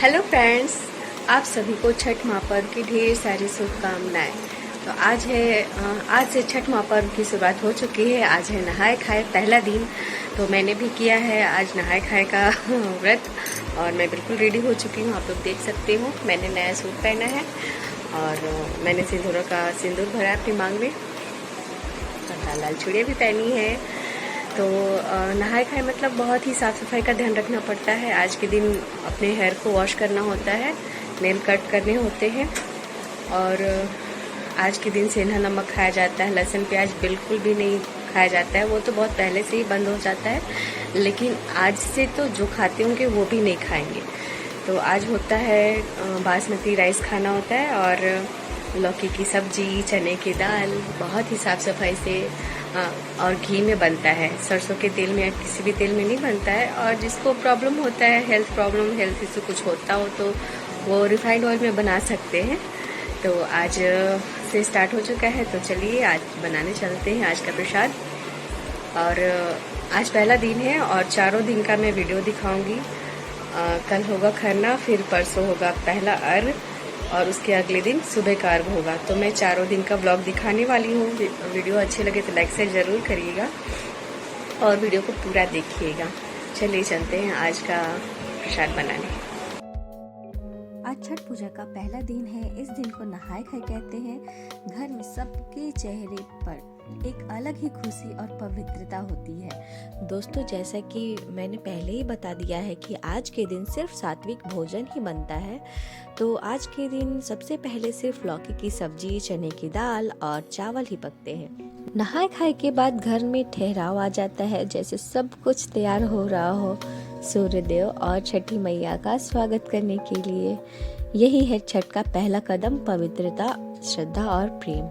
Hello friends, आप सभी को छठ महापर्व की ढेर सारी शुभकामनाएं। तो आज से छठ महापर्व की शुरुआत हो चुकी है। आज है नहाए खाए पहला दिन। तो मैंने भी किया है आज नहाए खाए का व्रत और मैं बिल्कुल रेडी हो चुकी हूँ। आप लोग देख सकते हो मैंने नया सूट पहना है और मैंने सिंदूर भरा अपनी मांग में और लाल लाल चूड़ियाँ भी पहनी है। तो नहाए खाए मतलब बहुत ही साफ़ सफाई का ध्यान रखना पड़ता है। आज के दिन अपने हेयर को वॉश करना होता है, नेल कट करने होते हैं और आज के दिन सेंधा नमक खाया जाता है। लहसुन प्याज बिल्कुल भी नहीं खाया जाता है, वो तो बहुत पहले से ही बंद हो जाता है, लेकिन आज से तो जो खाते होंगे वो भी नहीं खाएंगे। तो आज होता है बासमती राइस खाना होता है और लौकी की सब्जी, चने की दाल बहुत ही साफ़ सफाई से और घी में बनता है। सरसों के तेल में या किसी भी तेल में नहीं बनता है। और जिसको प्रॉब्लम होता है, हेल्थ इशू कुछ होता हो, तो वो रिफाइंड ऑयल में बना सकते हैं। तो आज से स्टार्ट हो चुका है, तो चलिए आज बनाने चलते हैं आज का प्रसाद। और आज पहला दिन है और चारों दिन का मैं वीडियो दिखाऊंगी। कल होगा खरना, फिर परसों होगा पहला अर्घ और उसके अगले दिन सुबह का अर्घ होगा। तो मैं चारों दिन का व्लॉग दिखाने वाली हूँ। वीडियो अच्छे लगे तो लाइक शेयर ज़रूर करिएगा और वीडियो को पूरा देखिएगा। चलिए चलते हैं आज का प्रसाद बनाने। आज छठ पूजा का पहला दिन है। इस दिन को नहाए खाए कहते हैं। घर में सबके चेहरे पर एक अलग ही खुशी और पवित्रता होती है। दोस्तों, जैसा कि मैंने पहले ही बता दिया है कि आज के दिन सिर्फ सात्विक भोजन ही बनता है। तो आज के दिन सबसे पहले सिर्फ लौकी की सब्जी, चने की दाल और चावल ही पकते हैं। नहाए खाए के बाद घर में ठहराव आ जाता है, जैसे सब कुछ तैयार हो रहा हो सूर्यदेव और छठी मैया का स्वागत करने के लिए। यही है छठ का पहला कदम, पवित्रता, श्रद्धा और प्रेम।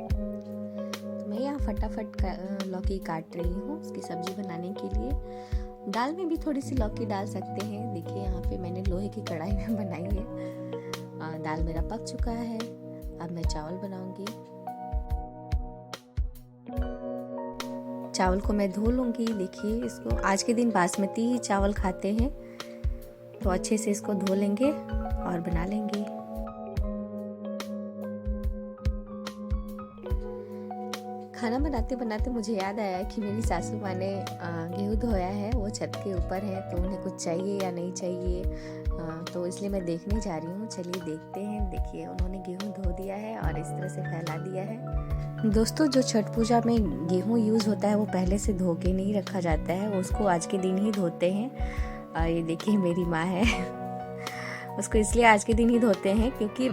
तो मैं यहाँ फटाफट लौकी काट रही हूँ उसकी सब्जी बनाने के लिए। दाल में भी थोड़ी सी लौकी डाल सकते हैं। देखिए यहाँ पे मैंने लोहे की कढ़ाई में बनाई है। दाल मेरा पक चुका है। अब मैं चावल बनाऊंगी। चावल को मैं धो लूंगी। देखिए इसको आज के दिन बासमती ही चावल खाते हैं, तो अच्छे से इसको धो लेंगे और बना लेंगे। खाना बनाते बनाते मुझे याद आया कि मेरी सासू माँ ने गेहूँ धोया है, वो छत के ऊपर है, तो उन्हें कुछ चाहिए या नहीं चाहिए, तो इसलिए मैं देखने जा रही हूँ। चलिए देखते हैं। देखिए उन्होंने गेहूँ धो दिया है और इस तरह से फैला दिया है। दोस्तों, जो छठ पूजा में गेहूँ यूज़ होता है वो पहले से धो के नहीं रखा जाता है, उसको आज के दिन ही धोते हैं। और ये देखिए मेरी माँ है उसको इसलिए आज के दिन ही धोते हैं क्योंकि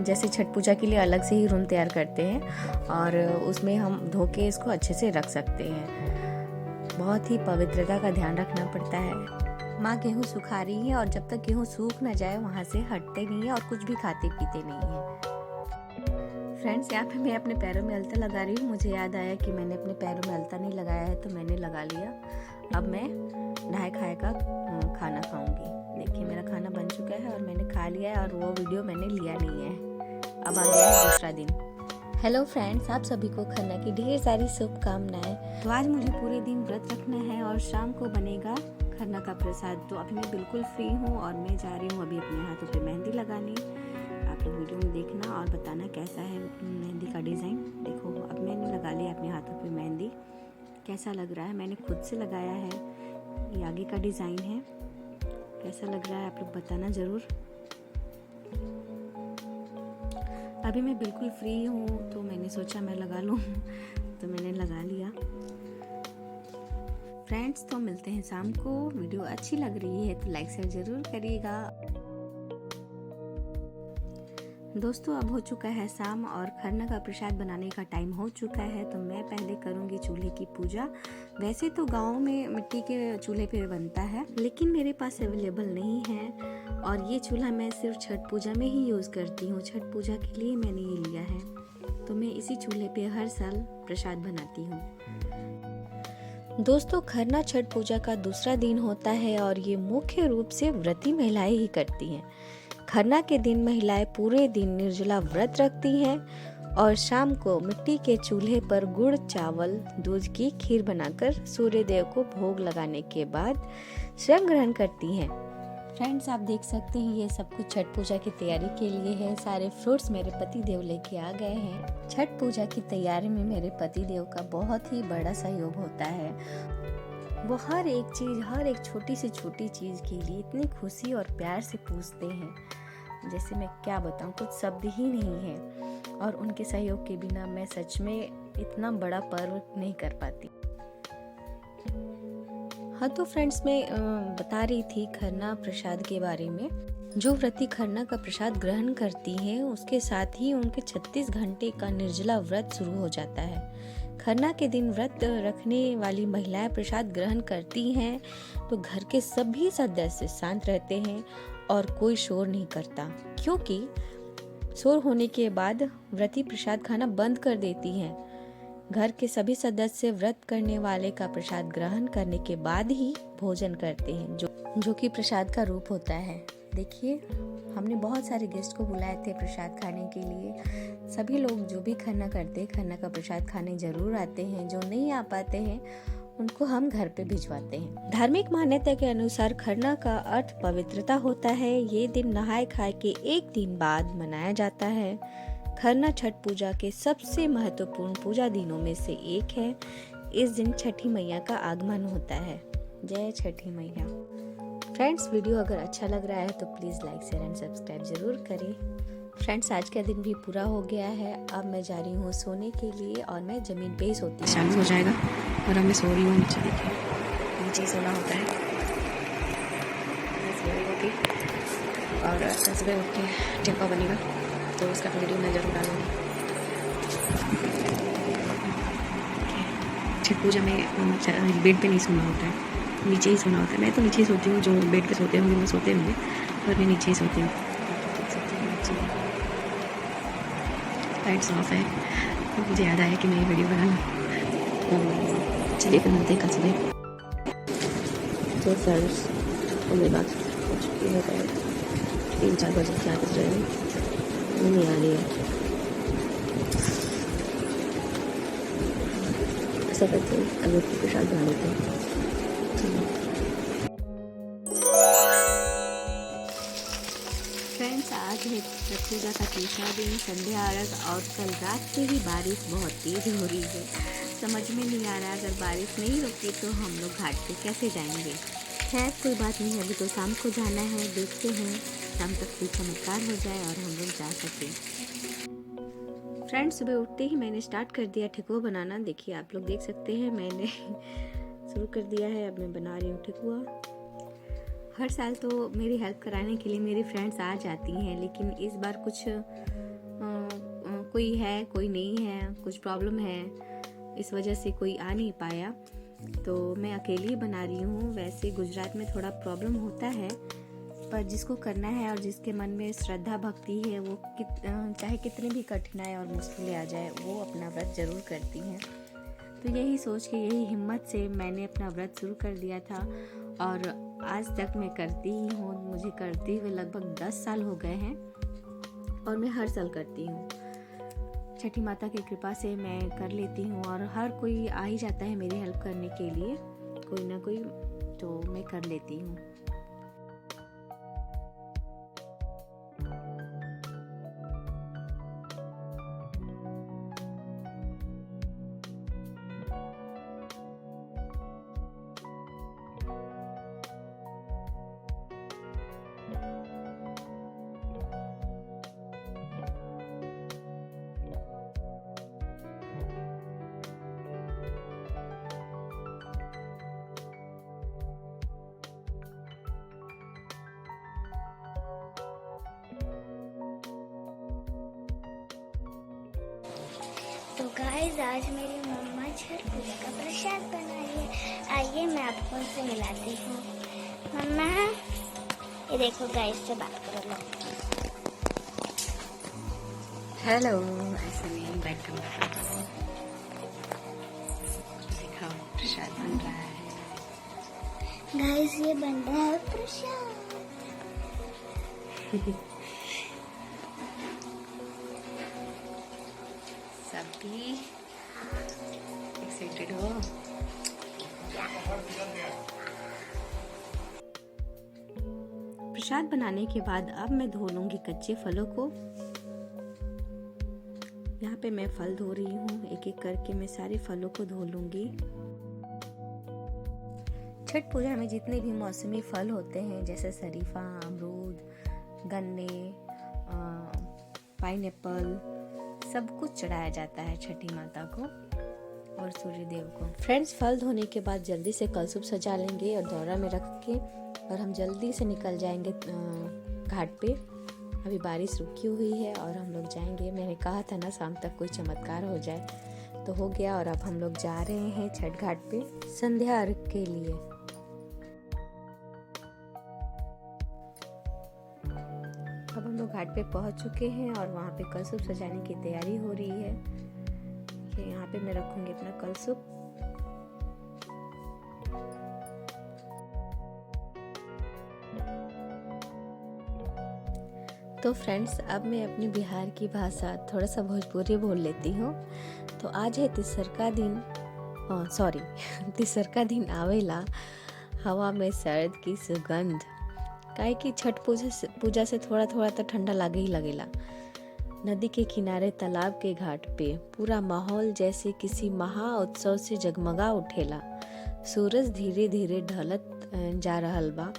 जैसे छठ पूजा के लिए अलग से ही रूम तैयार करते हैं और उसमें हम धो के इसको अच्छे से रख सकते हैं। बहुत ही पवित्रता का ध्यान रखना पड़ता है। माँ गेहूँ सुखा रही है और जब तक गेहूँ सूख ना जाए वहाँ से हटते नहीं है और कुछ भी खाते पीते नहीं है। फ्रेंड्स, यहाँ पे मैं अपने पैरों में अलता लगा रही हूँ। मुझे याद आया कि मैंने अपने पैरों में अलता नहीं लगाया है, तो मैंने लगा लिया। अब मैं नहाए खाए का खाना खाऊंगी। देखिए मेरा खाना बन चुका है और मैंने खा लिया है और वो वीडियो मैंने लिया नहीं है। अब आ गया है दूसरा दिन। हेलो फ्रेंड्स, आप सभी को खरना की ढेर सारी शुभकामनाएं। तो आज मुझे पूरे दिन व्रत रखना है और शाम को बनेगा खरना का प्रसाद। तो अभी मैं बिल्कुल फ्री हूँ और मैं जा रही हूँ अभी अपने हाथों पे मेहंदी लगाने। आप लोग वीडियो में देखना और बताना कैसा है मेहंदी का डिज़ाइन। देखो अब मैंने लगा लिया अपने हाथों पे मेहंदी। कैसा लग रहा है? मैंने खुद से लगाया है। ये आगे का डिज़ाइन है। कैसा लग रहा है आप लोग बताना ज़रूर। अभी मैं बिल्कुल फ्री हूँ तो मैंने सोचा मैं लगा लूँ तो मैंने लगा लिया। फ्रेंड्स, तो मिलते हैं शाम को। वीडियो अच्छी लग रही है तो लाइक शेयर ज़रूर करिएगा। दोस्तों, अब हो चुका है शाम और खरना का प्रसाद बनाने का टाइम हो चुका है। तो मैं पहले करूँगी चूल्हे की पूजा। वैसे तो गांव में मिट्टी के चूल्हे पे बनता है, लेकिन मेरे पास अवेलेबल नहीं है और ये चूल्हा मैं सिर्फ छठ पूजा में ही यूज़ करती हूँ। छठ पूजा के लिए मैंने ये लिया है, तो मैं इसी चूल्हे पे हर साल प्रसाद बनाती हूँ। दोस्तों, खरना छठ पूजा का दूसरा दिन होता है और ये मुख्य रूप से व्रती महिलाएं ही करती हैं। खरना के दिन महिलाएं पूरे दिन निर्जला व्रत रखती हैं और शाम को मिट्टी के चूल्हे पर गुड़, चावल, दूध की खीर बनाकर सूर्य देव को भोग लगाने के बाद स्वयं ग्रहण करती हैं। फ्रेंड्स, आप देख सकते हैं ये सब कुछ छठ पूजा की तैयारी के लिए है। सारे फ्रूट्स मेरे पति देव लेके आ गए हैं। छठ पूजा की तैयारी में मेरे पति देव का बहुत ही बड़ा सहयोग होता है। वो हर एक चीज़, हर एक छोटी से छोटी चीज़ के लिए इतनी खुशी और प्यार से पूछते हैं, जैसे मैं क्या बताऊं, कुछ शब्द ही नहीं है। और उनके सहयोग के बिना मैं सच में इतना बड़ा पर्व नहीं कर पाती। हाँ, तो फ्रेंड्स, मैं बता रही थी खरना प्रसाद के बारे में। जो व्रती खरना का प्रसाद ग्रहण करती हैं, उसके साथ ही उनके 36 घंटे का निर्जला व्रत शुरू हो जाता है। खरना के दिन व्रत रखने वाली महिलाएं प्रसाद ग्रहण करती हैं तो घर के सभी सदस्य शांत रहते हैं और कोई शोर नहीं करता, क्योंकि शोर होने के बाद व्रती प्रसाद खाना बंद कर देती हैं। घर के सभी सदस्य व्रत करने वाले का प्रसाद ग्रहण करने के बाद ही भोजन करते हैं, जो कि प्रसाद का रूप होता है। देखिए, हमने बहुत सारे गेस्ट को बुलाए थे प्रसाद खाने के लिए। सभी लोग जो भी खरना करते हैं, खरना का प्रसाद खाने जरूर आते हैं। जो नहीं आ पाते हैं उनको हम घर पे भिजवाते हैं। धार्मिक मान्यता के अनुसार खरना का अर्थ पवित्रता होता है। ये दिन नहाए खाए के एक दिन बाद मनाया जाता है। खरना छठ पूजा के सबसे महत्वपूर्ण पूजा दिनों में से एक है। इस दिन छठी मैया का आगमन होता है। जय छठी मैया। फ्रेंड्स, वीडियो अगर अच्छा लग रहा है तो please like, share and subscribe जरूर करें। फ्रेंड्स, आज का दिन भी पूरा हो गया है। अब मैं जा रही हूँ सोने के लिए और मैं ज़मीन पे ही सोती हूँ। चालू हो जाएगा और अब मैं सो रही हूँ नीचे। देखिए, नीचे ही सोना होता है। मैं सो रही होगी और सुबह उठ के ठेकुआ बनेगा तो उसका वीडियो मैं जरूर डालूँगी। छठ पूजा में बेड पे नहीं सोना होता है, नीचे ही सोना होता है। मैं तो नीचे ही सोती हूँ। जो बेड पे सोते होंगे वो सोते होंगे, पर मैं नीचे ही सोती हूँ। लाइट्स ऑफ है तो मुझे याद आया कि मैं ये वीडियो बना लूँ। चलिए फिर मिलते हैं कल सुबह। तो फ्रेंड्स, मेरी बात हो चुकी है। 3-4 बजे क्या बज रहे हैं, नहीं आ रही है। ऐसा करते हैं, अभी प्रसाद बना लेते हैं। फ्रेंड्स, आज है छठ पूजा का तीसरा दिन, संध्या अर्घ, और कल रात से ही बारिश बहुत तेज हो रही है। समझ में नहीं आ रहा, अगर बारिश नहीं रुकी तो हम लोग घाट पे कैसे जाएंगे। खैर, कोई बात नहीं, अभी तो शाम को जाना है। देखते हैं शाम तक कोई चमत्कार हो जाए और हम लोग जा सकें। फ्रेंड्स, सुबह उठते ही मैंने स्टार्ट कर दिया ठेकुआ बनाना। देखिए, आप लोग देख सकते हैं मैंने शुरू कर दिया है। अब मैं बना रही हूँ ठेकुआ। हर साल तो मेरी हेल्प कराने के लिए मेरी फ्रेंड्स आ जाती हैं, लेकिन इस बार कुछ कोई है, कोई नहीं है, कुछ प्रॉब्लम है, इस वजह से कोई आ नहीं पाया, तो मैं अकेली बना रही हूँ। वैसे गुजरात में थोड़ा प्रॉब्लम होता है, पर जिसको करना है और जिसके मन में श्रद्धा भक्ति है, वो चाहे कितनी भी कठिनाई और मुश्किलें आ जाए, वो अपना व्रत जरूर करती हैं। तो यही सोच के, यही हिम्मत से मैंने अपना व्रत शुरू कर दिया था और आज तक मैं करती ही हूँ। मुझे करते हुए लगभग 10 साल हो गए हैं और मैं हर साल करती हूँ। छठी माता की कृपा से मैं कर लेती हूँ और हर कोई आ ही जाता है मेरी हेल्प करने के लिए, कोई ना कोई, तो मैं कर लेती हूँ। तो गाइस, आज मेरी मम्मा छठ पूजा का प्रसाद बना रही है। आइए मैं आपको उनसे मिलाती हूँ। मम्मा, ये देखो गाइस, से बात करो। लो, हेलो, ऐसे नहीं बैठ कर देखो प्रसाद बन रहा है। गाइस, ये बन रहा है प्रसाद। सभी एक्साइटेड हो? प्रसाद बनाने के बाद अब मैं धो लूंगी कच्चे फलों को। यहाँ पे मैं फल धो रही हूँ, एक एक करके मैं सारे फलों को धो लूंगी। छठ पूजा में जितने भी मौसमी फल होते हैं जैसे शरीफा, अमरूद, गन्ने, पाइनएप्पल, सब कुछ चढ़ाया जाता है छठी माता को और सूर्य देव को। फ्रेंड्स, फल धोने के बाद जल्दी से कलशुप सजा लेंगे और दौरा में रख के और हम जल्दी से निकल जाएंगे घाट पे। अभी बारिश रुकी हुई है और हम लोग जाएंगे। मैंने कहा था ना शाम तक कोई चमत्कार हो जाए, तो हो गया और अब हम लोग जा रहे हैं छठ घाट पे संध्या अर्घ के लिए। अब हम लोग घाट पे पहुंच चुके हैं और वहाँ पे कलशुप सजाने की तैयारी हो रही है। कि यहाँ पे मैं रखूंगी अपना कलशुप। तो फ्रेंड्स, अब मैं अपनी बिहार की भाषा थोड़ा सा भोजपुरी बोल लेती हूँ। तो आज है तिसरका दिन आवेला, हवा में सर्द की सुगंध। काहे कि छठ पूजा से थोड़ा थोड़ा तो ठंडा लागे ही लगेला। नदी के किनारे तालाब के घाट पे पूरा माहौल जैसे किसी महा उत्सव से जगमगा उठेला। सूरज धीरे धीरे ढलत जा रहल बा,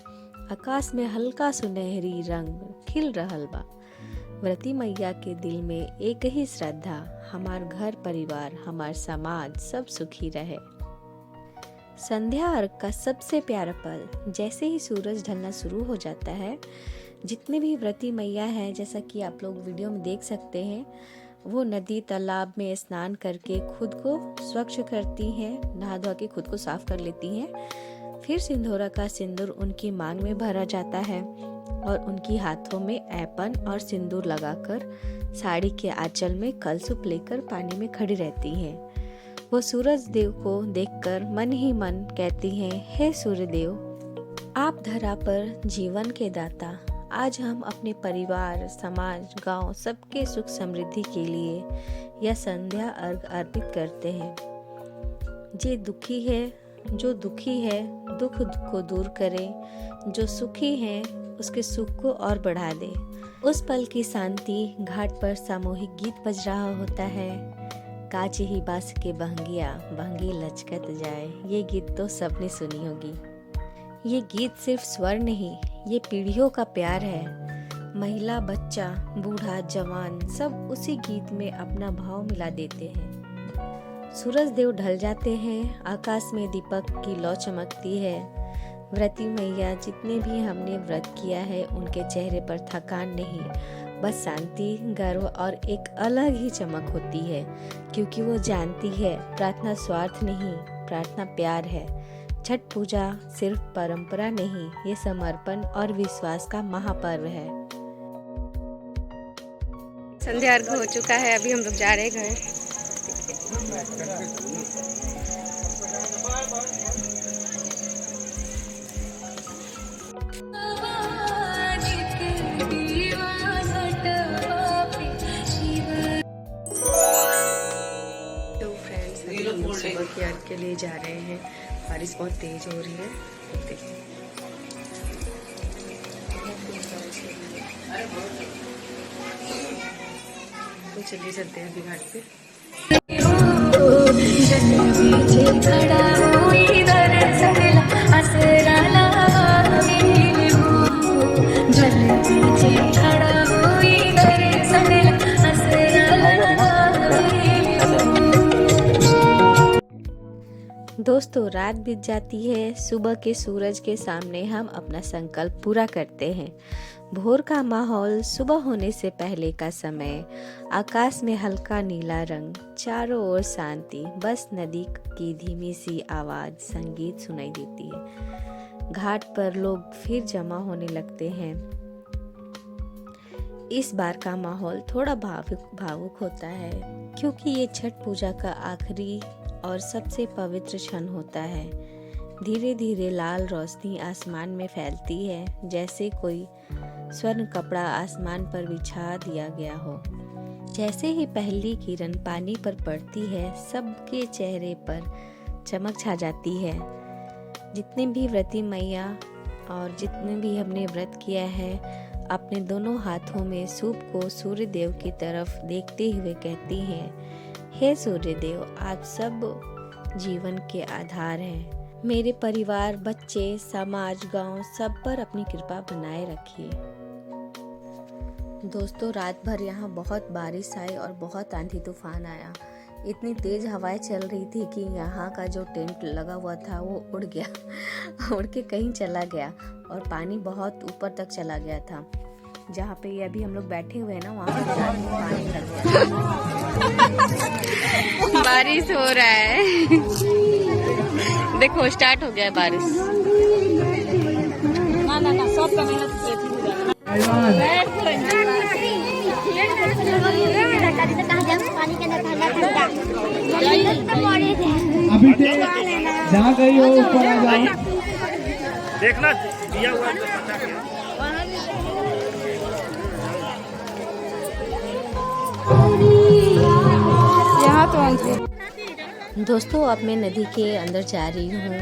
आकाश में हल्का सुनहरी रंग खिल रहल बा। व्रती मैया के दिल में एक ही श्रद्धा, हमार घर परिवार, हमार समाज सब सुखी रहे। संध्या अर्घ का सबसे प्यारा पल, जैसे ही सूरज ढलना शुरू हो जाता है, जितने भी व्रती मैया हैं, जैसा कि आप लोग वीडियो में देख सकते हैं, वो नदी तालाब में स्नान करके खुद को स्वच्छ करती हैं, नहा धो के खुद को साफ कर लेती हैं। फिर सिंदूरा का सिंदूर उनकी मांग में भरा जाता है और उनकी हाथों में ऐपन और सिंदूर लगाकर साड़ी के आंचल में कलशुप लेकर पानी में खड़ी रहती हैं। वो सूरज देव को देखकर मन ही मन कहती हैं, हे सूर्य देव, आप धरा पर जीवन के दाता, आज हम अपने परिवार, समाज, गांव सबके सुख समृद्धि के लिए यह संध्या अर्घ अर्पित करते हैं। जो दुखी है दुख को दूर करे, जो सुखी है उसके सुख को और बढ़ा दे। उस पल की शांति घाट पर सामूहिक गीत बज रहा होता है। काची ही बास के बहंगी लचकत जाए। ये गीत तो सबने सुनी होगी। ये गीत सिर्फ स्वर नहीं, ये पीढ़ियों का प्यार है। महिला, बच्चा, बूढ़ा, जवान सब उसी गीत में अपना भाव मिला देते हैं। सूरज देव ढल जाते हैं, आकाश में दीपक की लौ चमकती है। व्रती मैया, जितने भी हमने व्रत किया है, उनके चेहरे पर थकान नहीं, बस शांति, गर्व और एक अलग ही चमक होती है, क्योंकि वो जानती है प्रार्थना स्वार्थ नहीं, प्रार्थना प्यार है। छठ पूजा सिर्फ परंपरा नहीं, ये समर्पण और विश्वास का महापर्व है। संध्या अर्घ हो चुका है, अभी हम लोग जा रहे हैं घर। तो फ्रेंड्स, अभी हम लोग सुबह की अर्घ के लिए जा रहे हैं। बारिश बहुत तेज हो रही है, देखिए। तो चलिए चलते हैं अभी घाट पे। दोस्तों, रात बीत जाती है। सुबह के सूरज के सामने हम अपना संकल्प पूरा करते हैं। भोर का माहौल, सुबह होने से पहले का समय, आकाश में हल्का नीला रंग, चारों ओर शांति, बस नदी की धीमी सी आवाज, संगीत सुनाई देती है। घाट पर लोग फिर जमा होने लगते हैं। इस बार का माहौल थोड़ा भावुक होता है, क्योंकि ये छठ पूजा का आखिरी और सबसे पवित्र क्षण होता है। धीरे धीरे लाल रोशनी आसमान में फैलती है, जैसे कोई स्वर्ण कपड़ा आसमान पर बिछा दिया गया हो। जैसे ही पहली किरण पानी पर पड़ती है, सबके चेहरे पर चमक छा जाती है। जितने भी व्रती मैया और जितने भी हमने व्रत किया है अपने दोनों हाथों में सूप को सूर्य देव की तरफ देखते हुए कहती हैं, हे सूर्य देव, आप सब जीवन के आधार हैं। मेरे परिवार, बच्चे, समाज, गांव सब पर अपनी कृपा बनाए रखिए। दोस्तों, रात भर यहाँ बहुत बारिश आई और बहुत आंधी तूफान आया। इतनी तेज हवाएं चल रही थी कि यहाँ का जो टेंट लगा हुआ था वो उड़ गया उड़ के कहीं चला गया और पानी बहुत ऊपर तक चला गया था। जहाँ पे ये अभी हम लोग बैठे हुए हैं ना, वहाँ पर जाके पानी लग गया। बारिश हो रहा है। देखो स्टार्ट हो गया है बारिश। ना सब का मेहनत पानी के अंदर ठंडा अभी जहाँ गई हो ऊपर आ जाओ। देखना दिया हुआ तो पता क्या। दोस्तों, अब मैं नदी के अंदर जा रही हूँ,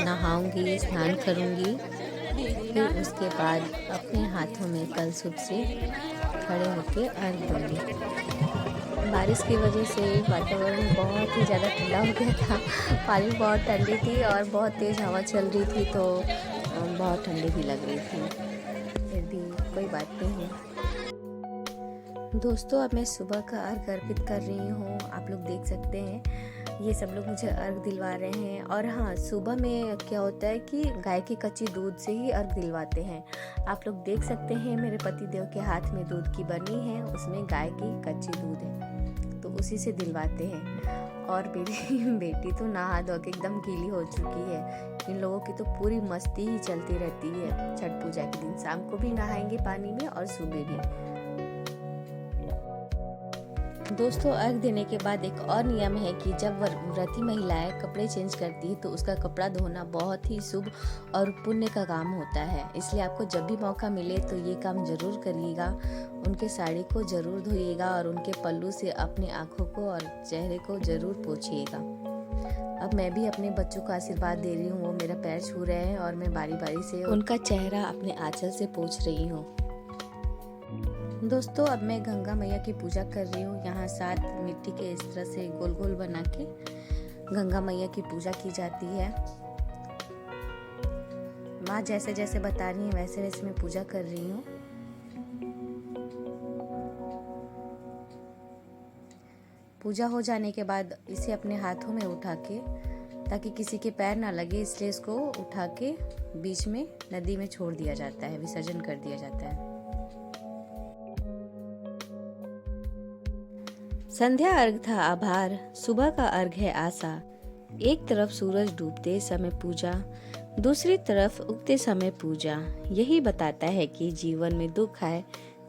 नहाऊंगी, स्नान करूंगी, फिर उसके बाद अपने हाथों में कलशुभ से खड़े होकर अर्घ दूंगी। बारिश की वजह से वातावरण बहुत ही ज़्यादा ठंडा हो गया था। पानी बहुत ठंडी थी और बहुत तेज़ हवा चल रही थी, तो बहुत ठंडी भी लग रही थी। फिर भी कोई बात नहीं। दोस्तों, अब मैं सुबह का अर्घ अर्पित कर रही हूँ। आप लोग देख सकते हैं ये सब लोग मुझे अर्घ दिलवा रहे हैं। और हाँ, सुबह में क्या होता है कि गाय की कच्ची दूध से ही अर्घ दिलवाते हैं। आप लोग देख सकते हैं मेरे पति देव के हाथ में दूध की बर्नी है, उसमें गाय की कच्ची दूध है, तो उसी से दिलवाते हैं। और मेरी बेटी तो नहा धो के एकदम गीली हो चुकी है। इन लोगों की तो पूरी मस्ती ही चलती रहती है छठ पूजा के दिन। शाम को भी नहाएंगे पानी में और सुबह भी। दोस्तों, अर्घ देने के बाद एक और नियम है कि जब व्रती महिलाएं कपड़े चेंज करती है तो उसका कपड़ा धोना बहुत ही शुभ और पुण्य का काम होता है। इसलिए आपको जब भी मौका मिले तो ये काम जरूर करिएगा। उनके साड़ी को जरूर धोइएगा और उनके पल्लू से अपनी आँखों को और चेहरे को जरूर पोंछिएगा। अब मैं भी अपने बच्चों को आशीर्वाद दे रही हूँ। वो मेरा पैर छू रहे हैं और मैं बारी बारी से उनका चेहरा अपने आंचल से पोंछ रही हूँ। दोस्तों, अब मैं गंगा मैया की पूजा कर रही हूँ। यहाँ 7 मिट्टी के इस तरह से गोल गोल बना के गंगा मैया की पूजा की जाती है। माँ जैसे जैसे बता रही है वैसे वैसे मैं पूजा कर रही हूँ। पूजा हो जाने के बाद इसे अपने हाथों में उठा के, ताकि किसी के पैर ना लगे, इसलिए इसको उठा के बीच में नदी में छोड़ दिया जाता है, विसर्जन कर दिया जाता है। संध्या अर्घ था आभार, सुबह का अर्घ है आशा। एक तरफ सूरज डूबते समय पूजा, दूसरी तरफ उगते समय पूजा। यही बताता है कि जीवन में दुख है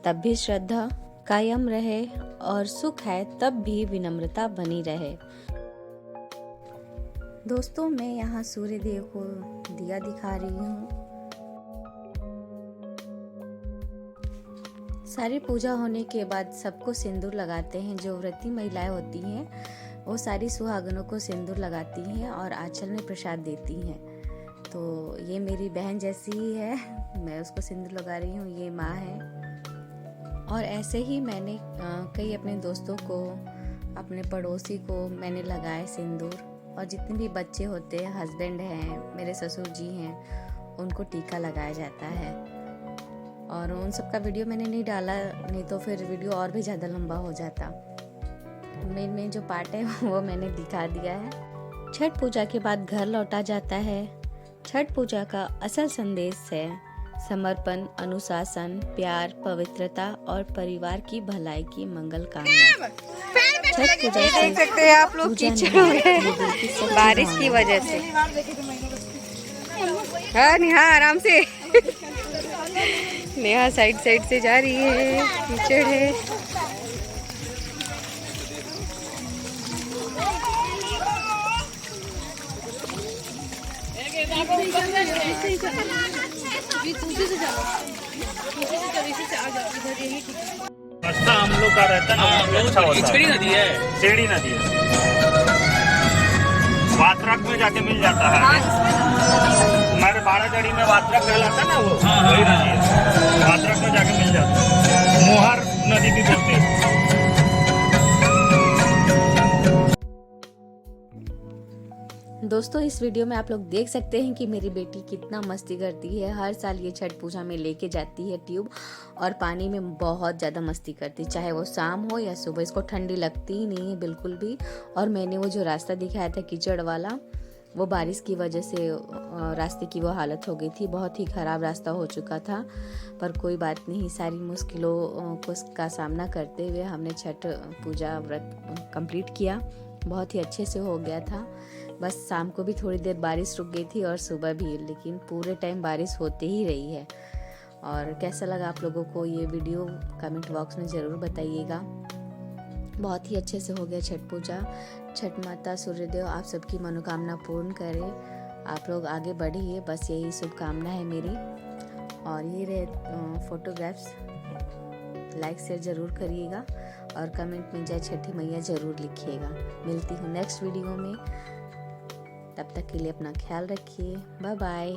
तब भी श्रद्धा कायम रहे और सुख है तब भी विनम्रता बनी रहे। दोस्तों, मैं यहाँ सूर्य देव को दिया दिखा रही हूँ। सारी पूजा होने के बाद सबको सिंदूर लगाते हैं। जो व्रती महिलाएं होती हैं वो सारी सुहागनों को सिंदूर लगाती हैं और आंचल में प्रसाद देती हैं। तो ये मेरी बहन जैसी ही है, मैं उसको सिंदूर लगा रही हूँ। ये माँ है। और ऐसे ही मैंने कई अपने दोस्तों को, अपने पड़ोसी को मैंने लगाए सिंदूर। और जितने भी बच्चे होते हैं, हस्बैंड हैं, मेरे ससुर जी हैं, उनको टीका लगाया जाता है। और उन सब का वीडियो मैंने नहीं डाला, नहीं तो फिर वीडियो और भी ज़्यादा लंबा हो जाता। मेन जो पार्ट है वो मैंने दिखा दिया है। छठ पूजा के बाद घर लौटा जाता है। छठ पूजा का असल संदेश है समर्पण, अनुशासन, प्यार, पवित्रता और परिवार की भलाई की मंगल कामना। छठ पूजा देख सकते हैं आप लोग कीचड़ हो गए बारिश की वजह से। हाँ नेहा, आराम से। नेहा साइड से जा रही है, कीचड़ है। रास्ता हम लोग का रहता है ना, अच्छा होता है। छेड़ी नदी है, छेड़ी नदी है। वात्रक में जाके मिल जाता है। हमारे बाड़ागढ़ी में वात्रक कहलाता है ना, वो वही नदी है। वात्रक में जाके मिल जाता है, मोहर नदी भी बोलते हैं। दोस्तों इस वीडियो में आप लोग देख सकते हैं कि मेरी बेटी कितना मस्ती करती है। हर साल ये छठ पूजा में लेके जाती है ट्यूब और पानी में बहुत ज़्यादा मस्ती करती है, चाहे वो शाम हो या सुबह। इसको ठंडी लगती ही नहीं है बिल्कुल भी। और मैंने वो जो रास्ता दिखाया था कीचड़ वाला, वो बारिश की वजह से रास्ते की वो हालत हो गई थी, बहुत ही ख़राब रास्ता हो चुका था। पर कोई बात नहीं, सारी मुश्किलों का सामना करते हुए हमने छठ पूजा व्रत कंप्लीट किया। बहुत ही अच्छे से हो गया था। बस शाम को भी थोड़ी देर बारिश रुक गई थी और सुबह भी, लेकिन पूरे टाइम बारिश होते ही रही है। और कैसा लगा आप लोगों को ये वीडियो कमेंट बॉक्स में ज़रूर बताइएगा। बहुत ही अच्छे से हो गया छठ पूजा। छठ माता सूर्यदेव आप सबकी मनोकामना पूर्ण करे, आप लोग आगे बढ़िए, बस यही शुभकामना है मेरी। और ये रहे फोटोग्राफ्स, लाइक शेयर ज़रूर करिएगा और कमेंट में जय छठी मैया ज़रूर लिखिएगा। मिलती हूँ नेक्स्ट वीडियो में, तब तक के लिए अपना ख्याल रखिए। Bye bye.